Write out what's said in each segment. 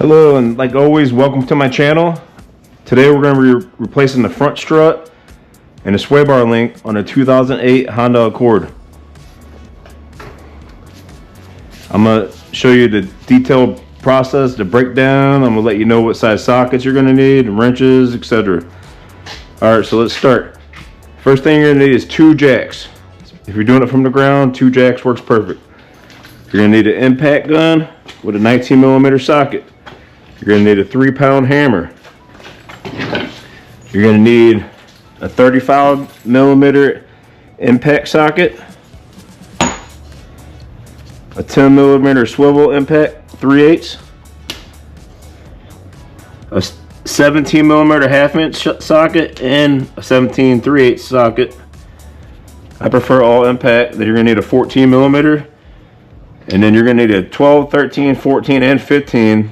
Hello, and like always, welcome to my channel. Today we're going to be replacing the front strut and the sway bar link on a 2008 Honda Accord. I'm going to show you the detailed process, the breakdown. I'm going to let you know what size sockets you're going to need, wrenches, etc. Alright, so let's start. First thing you're going to need is 2 jacks. If you're doing it from the ground, 2 jacks works perfect. You're going to need an impact gun with a 19mm socket. You're going to need a 3-pound hammer. You're going to need a 35mm impact socket, a 10mm swivel impact 3/8, a 17mm 1/2" socket, and a 17 3/8 socket. I prefer all impact. Then you're going to need a 14mm, and then you're going to need a 12, 13, 14, and 15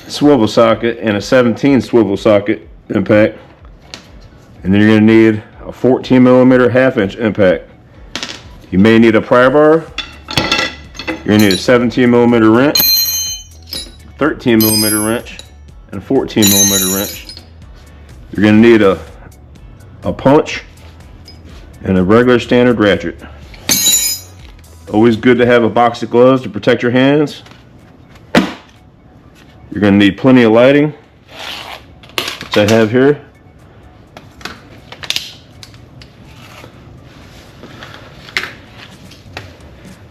swivel socket and a 17 swivel socket impact. And then you're going to need a 14mm 1/2" impact. You may need a pry bar. You're going to need a 17mm wrench, 13mm wrench, and a 14mm wrench. You're going to need a punch and a regular standard ratchet. Always good to have a box of gloves to protect your hands. You're going to need plenty of lighting, which I have here.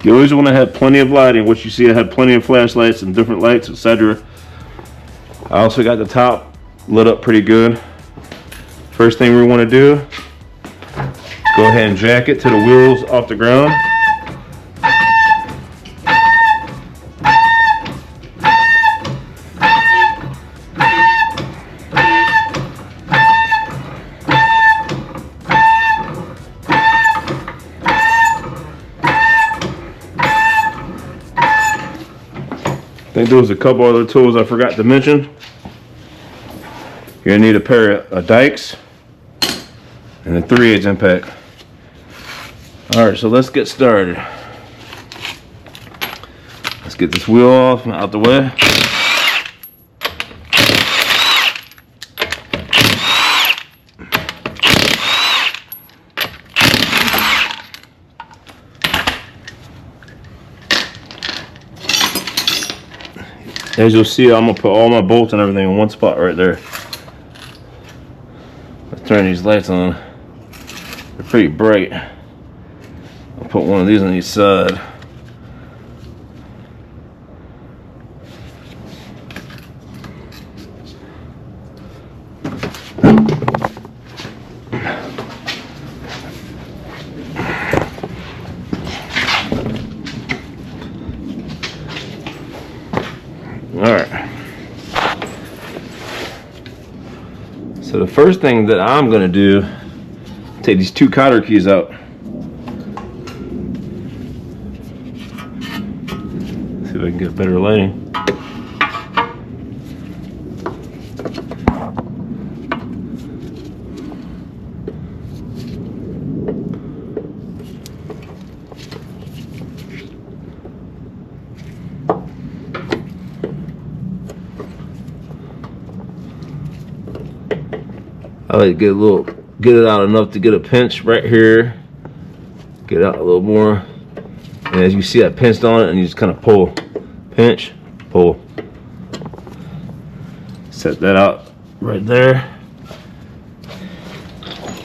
You always want to have plenty of lighting. What you see, I have plenty of flashlights and different lights, etc. I also got the top lit up pretty good. First thing we want to do, go ahead and jack it to the wheels off the ground. I think there was a couple other tools I forgot to mention. You're going to need a pair of dikes and a 3/8 impact. Alright, so let's get started. Let's get this wheel off and out the way. As you'll see, I'm going to put all my bolts and everything in one spot right there. Let's turn these lights on. They're pretty bright. I'll put one of these on each side. Alright, so the first thing that I'm going to do, take these 2 cotter keys out. See if I can get better lighting. I like to get it out enough to get a pinch right here. Get out a little more. And as you see, I pinched on it and you just kind of pull. Pinch, pull. Set that out right there.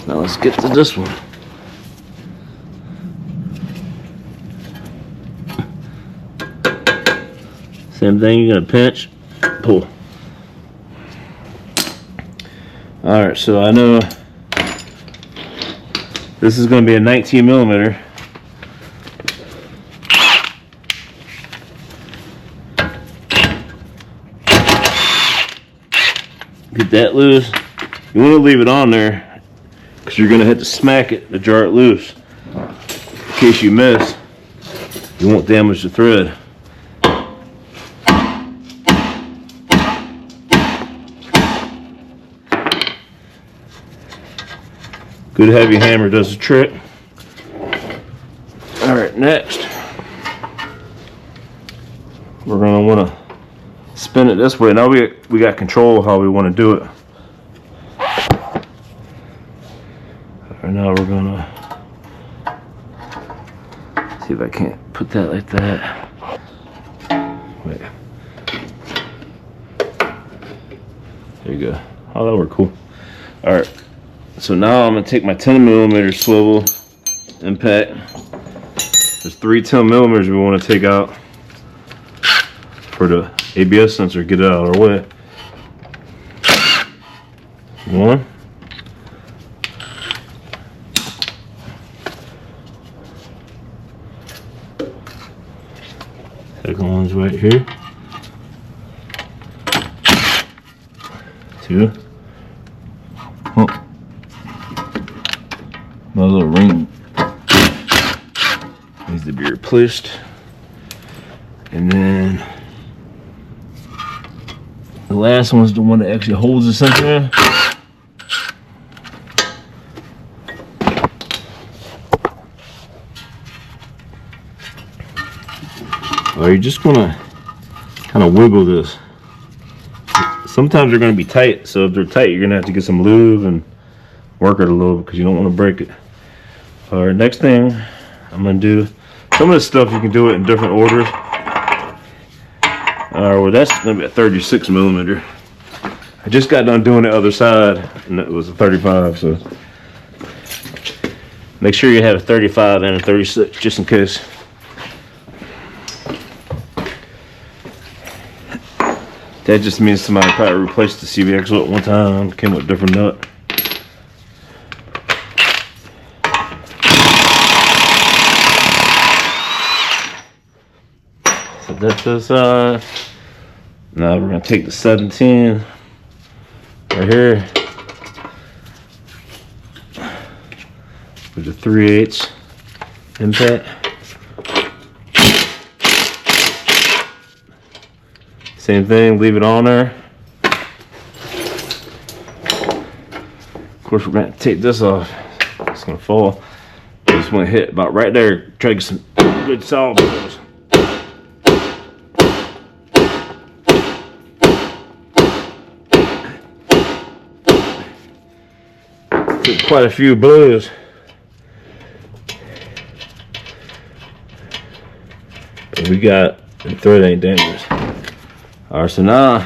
Now let's get to this one. Same thing, you're gonna pinch, pull. Alright, so I know this is going to be a 19mm. Get that loose. You want to leave it on there because you're going to have to smack it to jar it loose. In case you miss, you won't damage the thread. Good heavy hammer does the trick. Alright, next we're going to want to spin it this way. Now we got control of how we want to do it. Right now we're gonna see if I can't put that like that. Wait. There you go. Oh, that worked cool. All right. So now I'm gonna take my 10mm swivel impact. There's 3 10mm we want to take out for the ABS sensor. Get it out of our way. 1. Second one's right here. 2. Oh. My little ring needs to be replaced. And then the last one's the one that actually holds the sensor in. You're just gonna kind of wiggle this. Sometimes they're gonna be tight, so if they're tight, you're gonna have to get some lube and work it a little because you don't want to break it. All right, next thing I'm gonna do, some of this stuff you can do it in different orders. Well, that's gonna be a 36mm. I just got done doing the other side, and it was a 35. So make sure you have a 35 and a 36 just in case. That just means somebody probably replaced the CV axle at one time, came with a different nut. So that's this side. Now we're gonna take the 17 right here with the 3/8 impact. Same thing, leave it on there. Of course, we're gonna take this off. It's gonna fall. Just want to hit about right there. Try to get some good solid blows. Took quite a few blows. But we got the thread ain't dangerous. All right, so now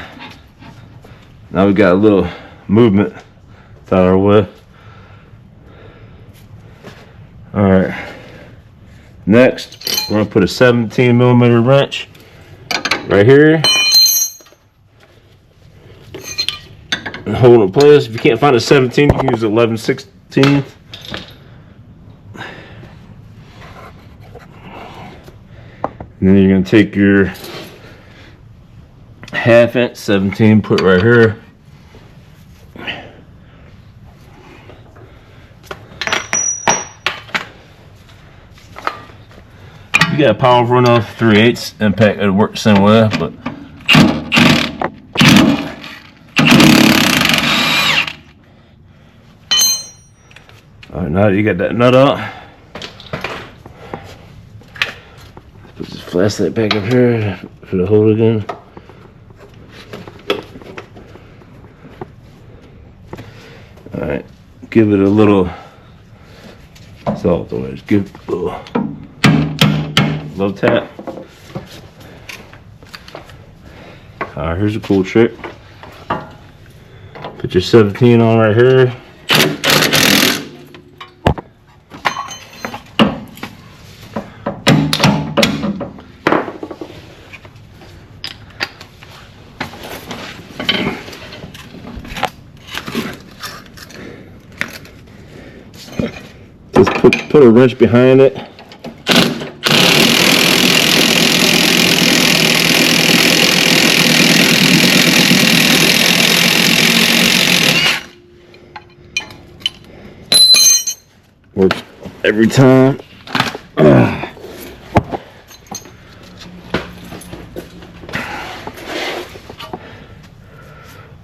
we got a little movement out our way. All right, next we're gonna put a 17mm wrench right here and hold it in place. If you can't find a 17, you can use 11/16. And then you're gonna take your 1/2" 17, put right here. You got a powerful enough 3/8 impact, it'll work the same way, but all right, now that you got that nut out, put this flashlight back up here for the hole again. All right, give it a little salt the way. Just give it a little tap. All right, here's a cool trick. Put your 17 on right here. Just put a wrench behind it. Works every time. All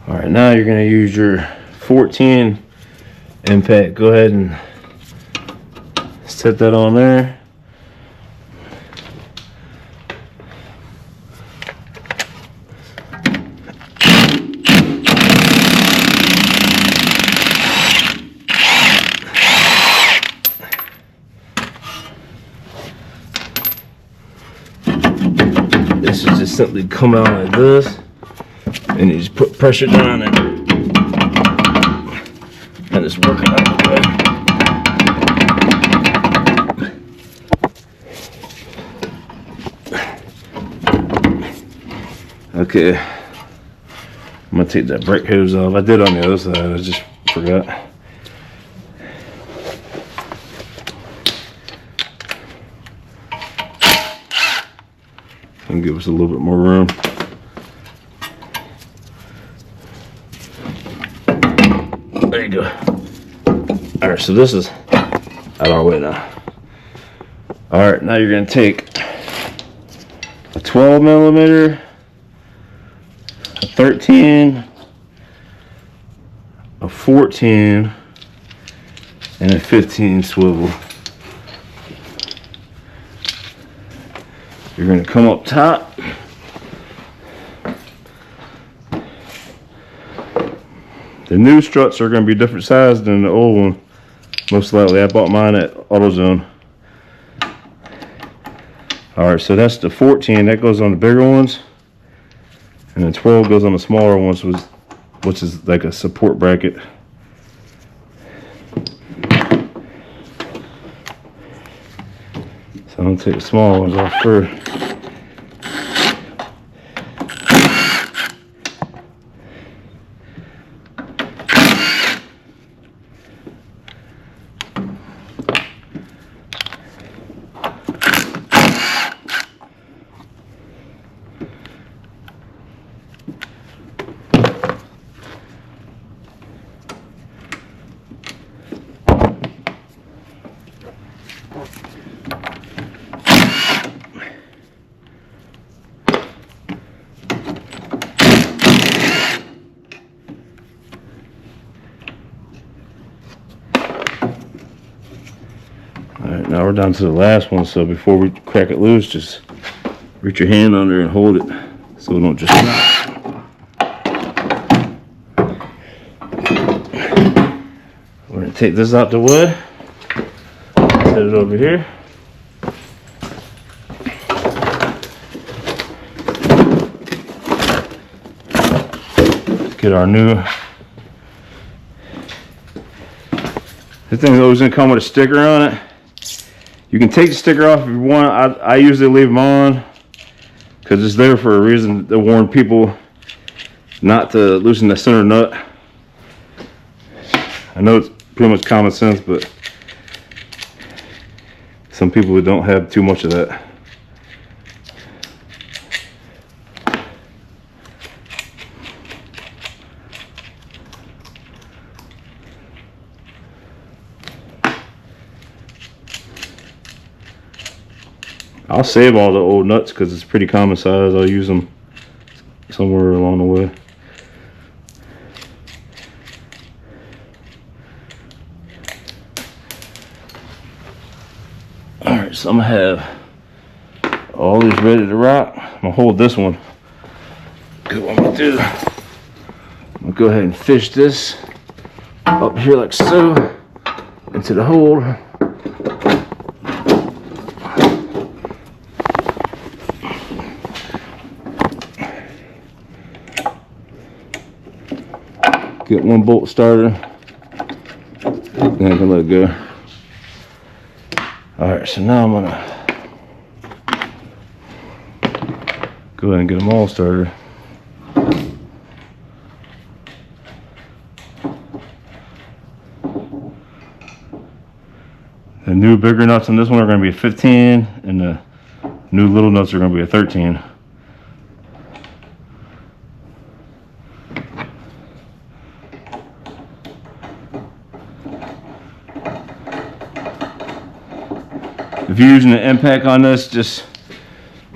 right, now you're gonna use your 14 impact. Go ahead and set that on there. simply come out like this, and you just put pressure down and just work it out the way. Okay, I'm gonna take that brake hose off. I did on the other side, I just forgot. And give us a little bit more room. There you go. All right, so this is out of our way now. All right, now you're gonna take a 12 millimeter, a 13, a 14, and a 15 swivel. You're going to come up top. The new struts are going to be different size than the old one. Most likely. I bought mine at AutoZone. Alright, so that's the 14. That goes on the bigger ones. And then 12 goes on the smaller ones, which is like a support bracket. So I'm going to take the small ones off first. Alright, now we're down to the last one, so before we crack it loose, just reach your hand under and hold it so it don't just snap. We're going to take this out the way, set it over here. Get our new. This thing's always going to come with a sticker on it. You can take the sticker off if you want. I usually leave them on because it's there for a reason, to warn people not to loosen the center nut. I know it's pretty much common sense, but some people don't have too much of that. I'll save all the old nuts because it's pretty common size. I'll use them somewhere along the way. Alright, so I'm going to have all these ready to rock. I'm going to hold this one. Good, what I'm going to do, I'm going to go ahead and fish this up here like so into the hole. Get one bolt starter, then I can let it go. Alright, so now I'm gonna go ahead and get them all started. The new bigger nuts on this one are going to be a 15, and the new little nuts are going to be a 13. If you're using an impact on this, just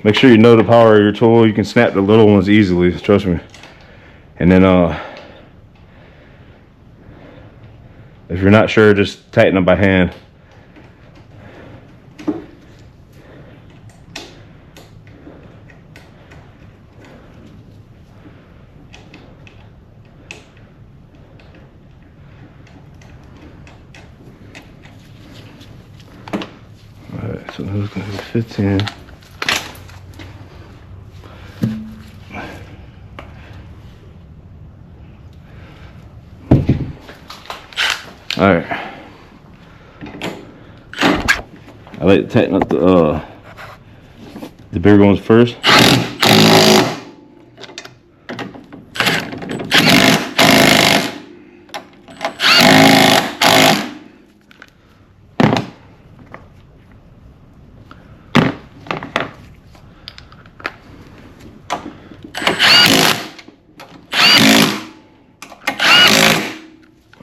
make sure you know the power of your tool. You can snap the little ones easily, trust me. And then if you're not sure, just tighten them by hand. Alright, so this is going to be 15. All right. I like to tighten up the bigger ones first.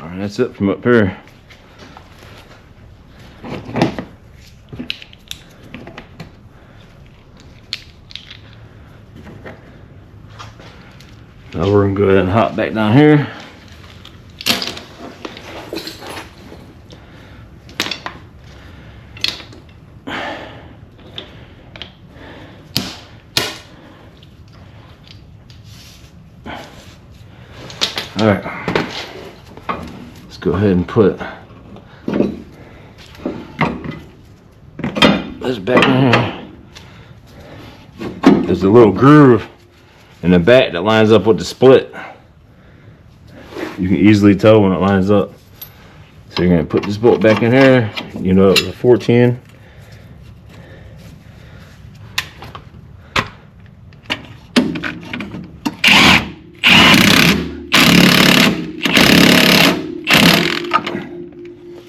All right, that's it from up here. Now we're gonna go ahead and hop back down here. All right, let's go ahead and put this back in here. There's a little groove in the back that lines up with the split. You can easily tell when it lines up. So you're gonna put this bolt back in here. You know it was a 14.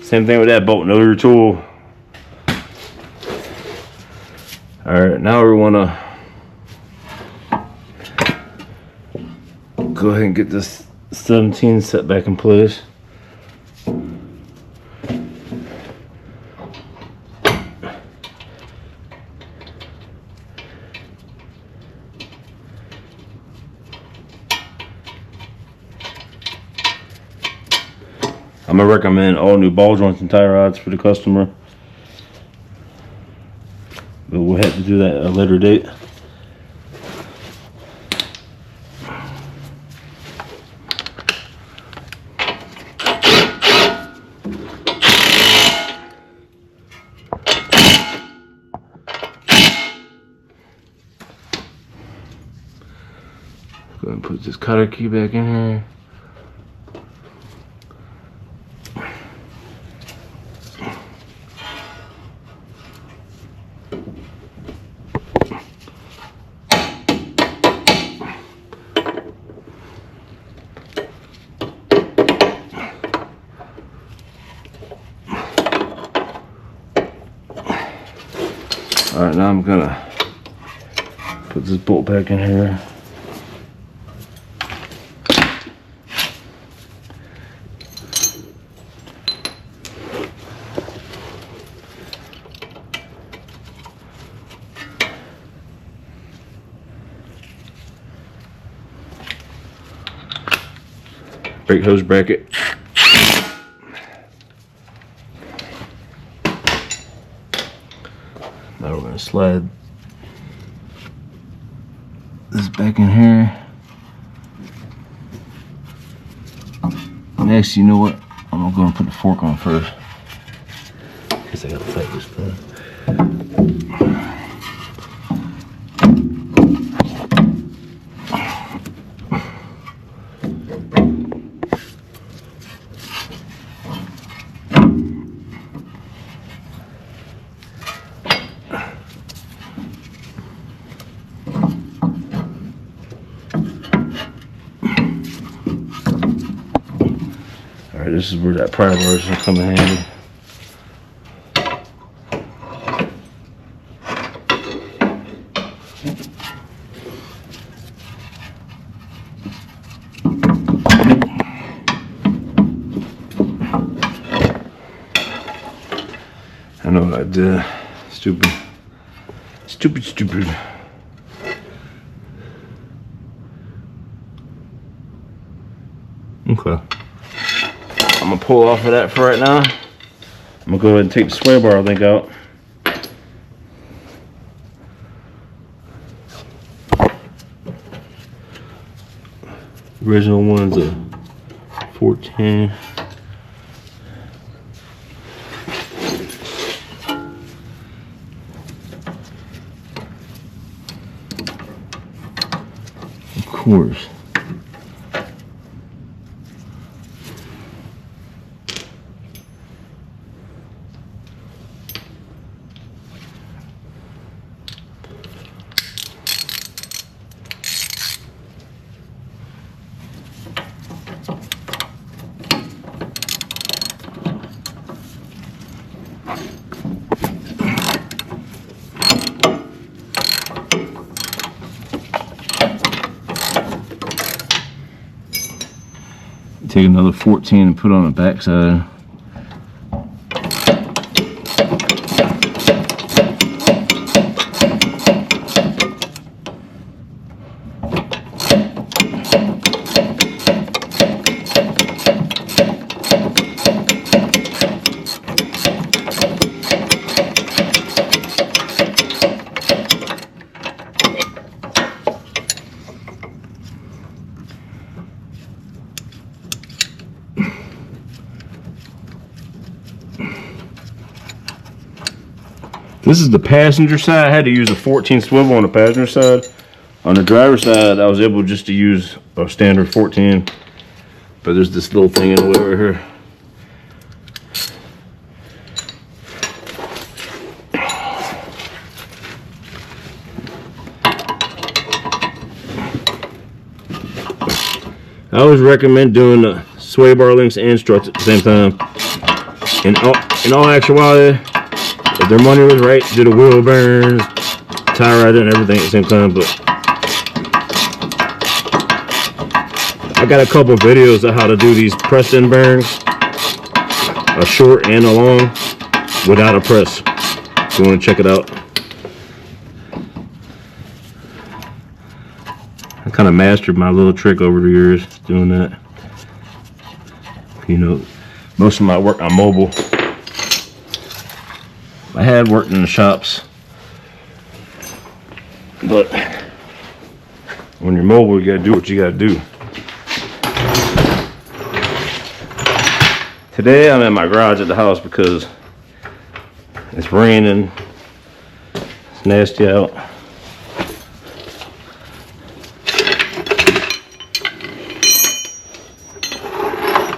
Same thing with that bolt, know your tool. Alright, now we wanna go ahead and get this 17 set back in place. I'm gonna recommend all new ball joints and tie rods for the customer, but we'll have to do that at a later date. Go ahead and put this cotter key back in here. Alright, now I'm gonna put this bolt back in here. Brake hose bracket. Now we're going to slide this back in here. Next, you know what? I'm going to put the fork on first. Because I got to tighten this thing. Alright, this is where that pry bar is going to come in handy. I know what I did. Stupid. Okay. I'm gonna pull off of that for right now. I'm gonna go ahead and take the sway bar link out. The original one's a 14. Of course. Take another 14 and put on the back side. This is the passenger side. I had to use a 14 swivel on the passenger side. On the driver's side, I was able just to use a standard 14. But there's this little thing in the way right here. I always recommend doing the sway bar links and struts at the same time. In all actuality, if their money was right, do the wheel bearings, tie rod, and everything at the same time. But I got a couple videos of how to do these press-in bearings, a short and a long, without a press. If you want to check it out. I kind of mastered my little trick over the years doing that. You know, most of my work on mobile. I had worked in the shops, but when you're mobile, you gotta do what you gotta do. Today I'm in my garage at the house because it's raining, it's nasty out.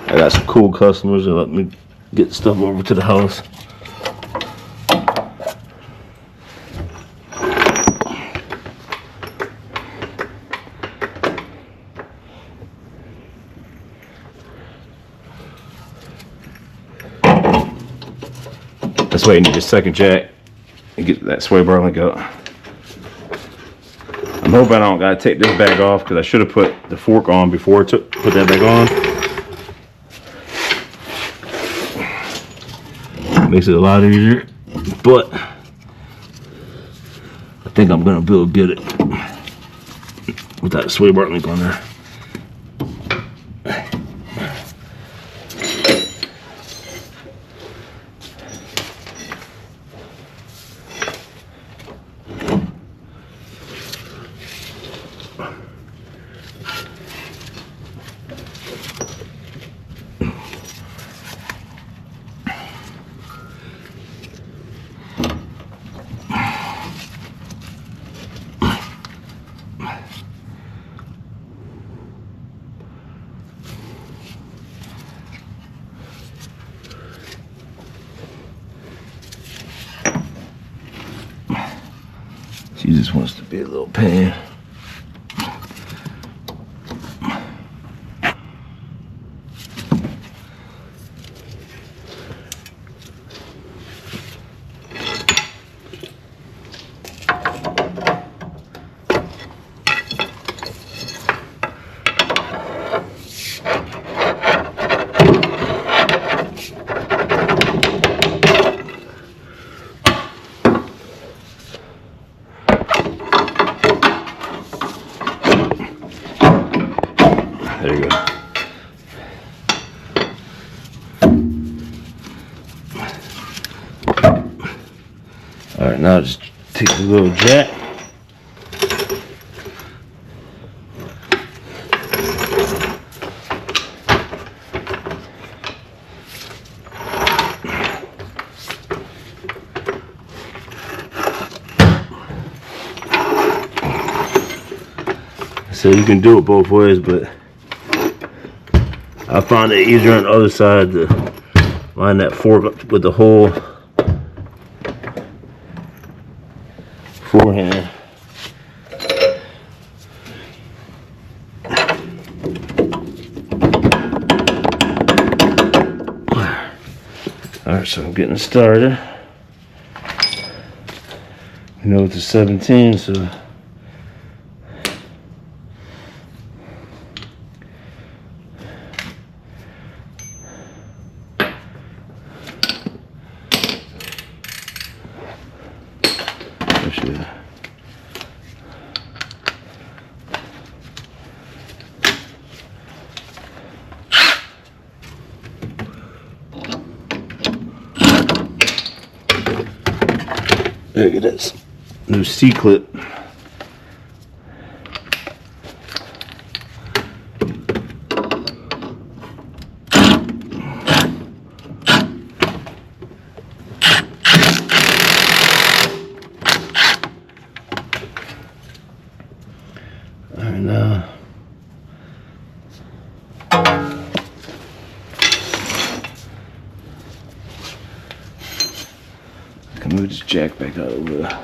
I got some cool customers that let me get stuff over to the house. That's why you need your second jack and get that sway bar link out. I'm hoping I don't gotta take this bag off because I should have put the fork on before I put that back on. Makes it a lot easier, but I think I'm gonna be able to get it with that sway bar link on there. She just wants to be a little pain. There you go. All right, now just take the little jack. So you can do it both ways, but I found it easier on the other side to line that fork up with the whole forehand. Alright, so I'm getting started. You know it's a 17, so Let's see. Look at this new C-clip. And I can move this jack back out over there.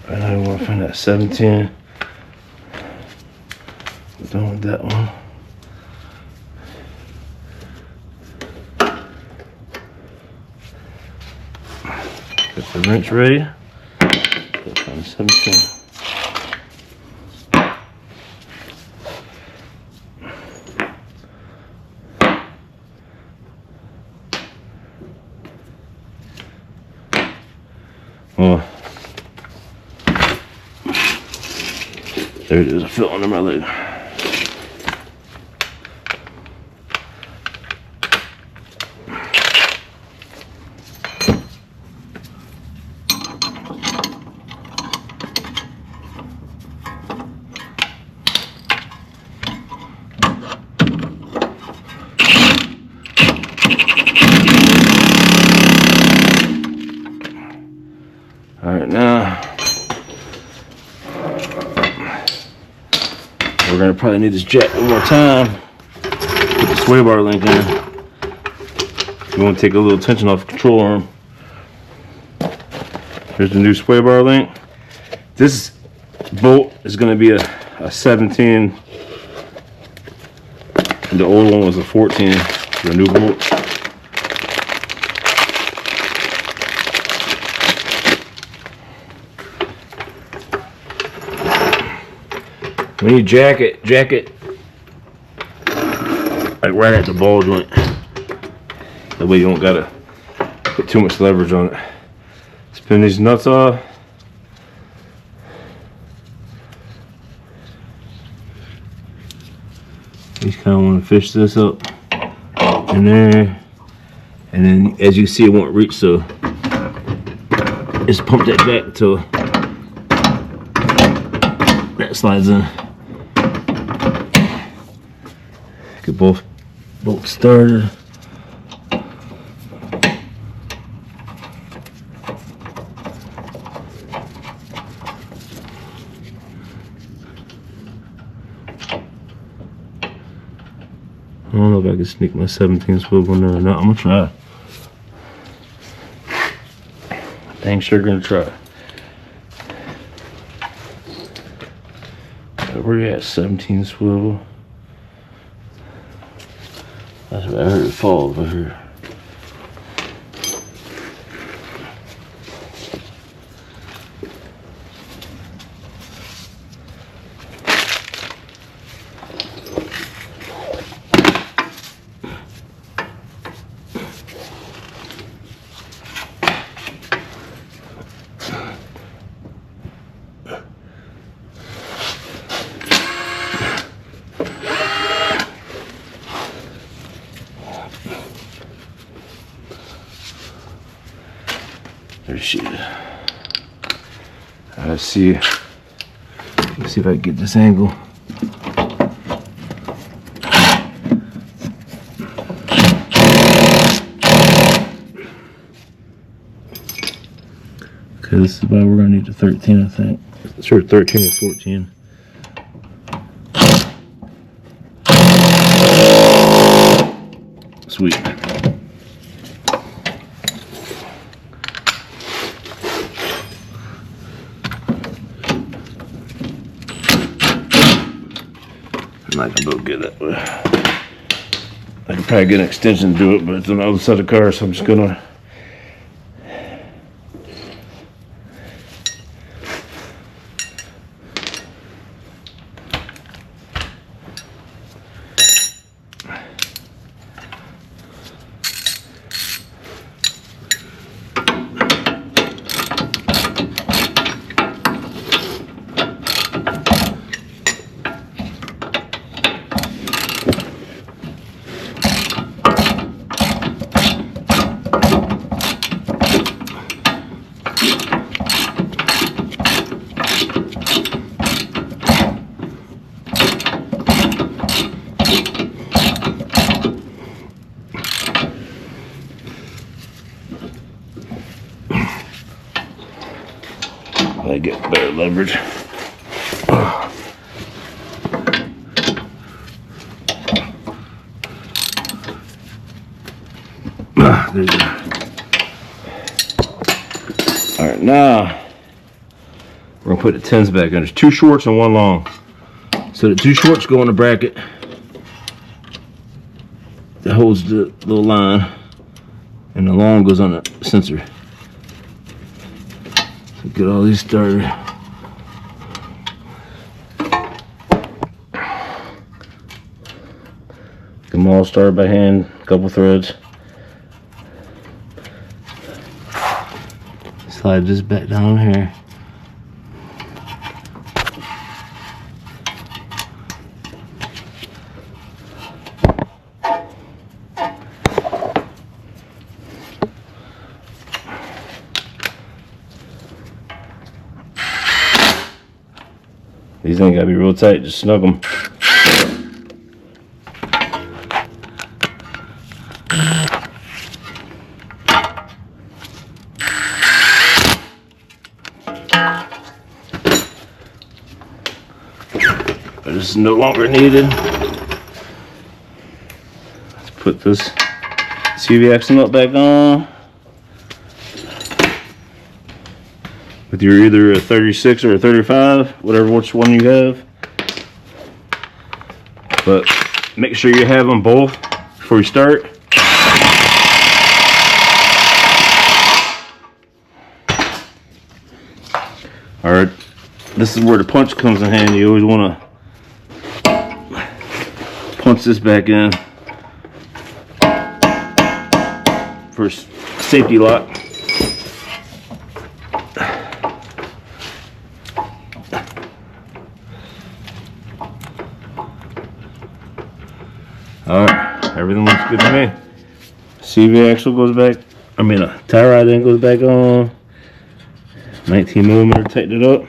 And I want to find that 17. We're done with that one. Get the wrench ready. Let's find 17. Oh. There it is, I felt under my leg. All right, now we're gonna probably need this jack one more time. Put the sway bar link in. You want to take a little tension off the control arm. Here's the new sway bar link. This bolt is gonna be a 17. And the old one was a 14. The new bolt. When you jack it like right at the ball joint. That way you don't gotta put too much leverage on it. Spin these nuts off. You just kind of want to fish this up in there, and then as you see, it won't reach, so just pump that jack until that slides in. Get both bolts started. I don't know if I can sneak my 17 swivel in there or not. I'm gonna try. Dang sure gonna try. Where you at? 17 swivel. That's what I heard it fall over here. There's she is. Let's see. Let's see if I can get this angle. Okay, this is why we're gonna need the 13, I think. Sure, 13 or 14. Sweet. I can both get that way. I can probably get an extension to do it, but it's on the other side of the car, so I'm just gonna I get better leverage. There you go. Alright, now we're gonna put the 10s back in. There's 2 shorts and 1 long. So the 2 shorts go in the bracket that holds the little line, and the long goes on the sensor. So get all these started. Get them all started by hand, a couple threads. Slide this back down here. These ain't gotta be real tight, just snug them. This is no longer needed. Let's put this CV axle nut back on. With your either a 36 or a 35, whatever which one you have. But make sure you have them both before you start. Alright, this is where the punch comes in handy. You always want to punch this back in for safety lock. Alright, everything looks good to me. CV axle goes back, tie rod end goes back on. 19mm, tighten it up.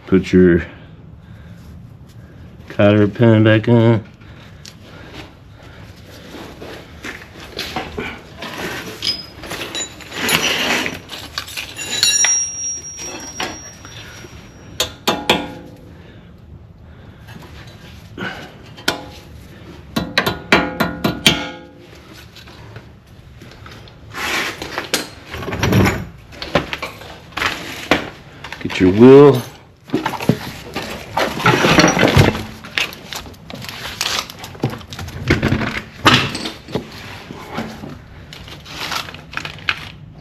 Put your cotter pin back in. Get your wheel.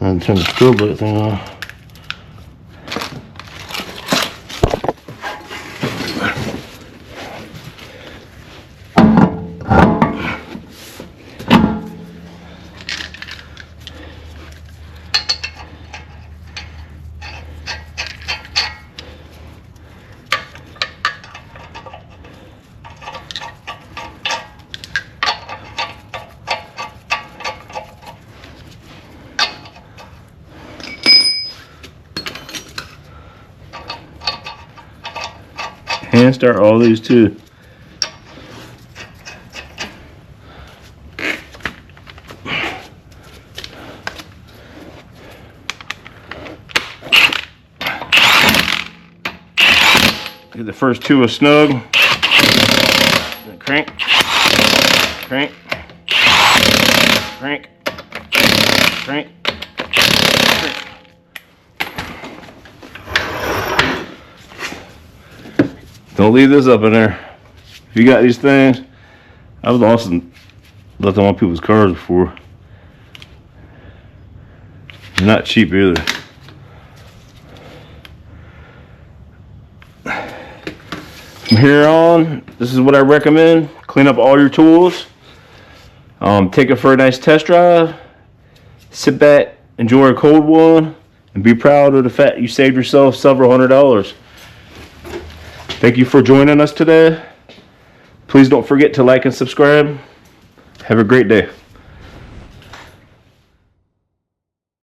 And turn the strobe light thing on. Hand start all these too. Get the first 2 a snug. Then crank, crank, crank, crank. Don't leave this up in there. If you got these things, I was awesome. Left them on people's cars before. They're not cheap either. From here on, this is what I recommend. Clean up all your tools. Take it for a nice test drive. Sit back, enjoy a cold one, and be proud of the fact you saved yourself several $100s. Thank you for joining us today. Please don't forget to like and subscribe. Have a great day.